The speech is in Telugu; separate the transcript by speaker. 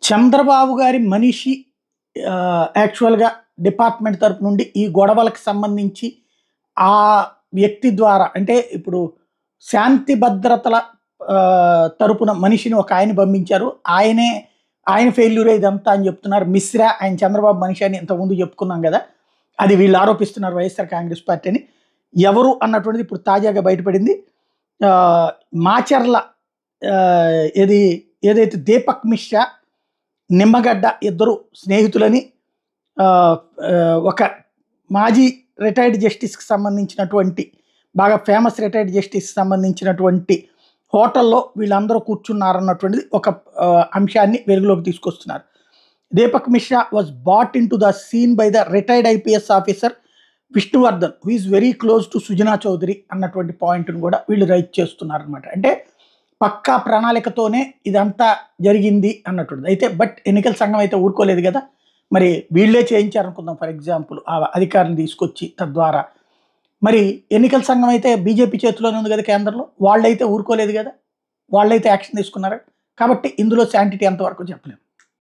Speaker 1: చంద్రబాబు గారి మనిషి యాక్చువల్‌గా డిపార్ట్‌మెంట్ తరపు నుండి ఈ గొడవలకు సంబంధించి ఆ వ్యక్తి ద్వారా అంటే ఇప్పుడు శాంతి భద్రతల తరపున మనిషిని ఒక ఆయన్ని పంపించారు. ఆయన ఫెయిల్యూరే ఇదంతా అని చెప్తున్నారు. మిశ్రా ఆయన చంద్రబాబు మనిషి అని ఇంతకుముందు చెప్పుకున్నాం గదా! అది వీళ్ళు ఆరోపిస్తున్నారు వైఎస్ఆర్ కాంగ్రెస్ పార్టీ అని. ఎవరు అన్నటువంటిది ఇప్పుడు తాజాగా బయటపడింది. మాచర్ల ఏది ఏదైతే దీపక్ మిశ్రా, నిమ్మగడ్డ ఇద్దరు స్నేహితులని ఒక మాజీ రిటైర్డ్ జస్టిస్‌కి సంబంధించినటువంటి బాగా ఫేమస్ రిటైర్డ్ జస్టిస్‌కి సంబంధించినటువంటి హోటల్‌లో వీళ్ళందరూ కూర్చున్నారన్నటువంటిది ఒక అంశాన్ని వెలుగులోకి తీసుకొస్తున్నారు. Deepak Mishra was brought into the scene by the retired IPS officer Vishnuvardhan who is very close to Sujana Chowdary అన్నటువంటి పాయింట్‌ని కూడా వీళ్ళు రైజ్ చేస్తున్నారనమాట. అంటే పక్కా ప్రణాళికతోనే ఇదంతా జరిగింది అన్నటువంటిది. అయితే ఎన్నికల సంఘం అయితే ఊరుకోలేదు కదా! మరి వీళ్ళే చేయించారనుకుందాం ఫర్ ఎగ్జాంపుల్ ఆ అధికారిని తీసుకొచ్చి తద్వారా. మరి ఎన్నికల సంఘం అయితే బీజేపీ చేతిలోనే ఉంది కదా కేంద్రంలో. వాళ్ళైతే ఊరుకోలేదు కదా! వాళ్ళైతే యాక్షన్ తీసుకున్నారు. కాబట్టి ఇందులో శాంటిటీ ఎంతవరకు చెప్పలేం.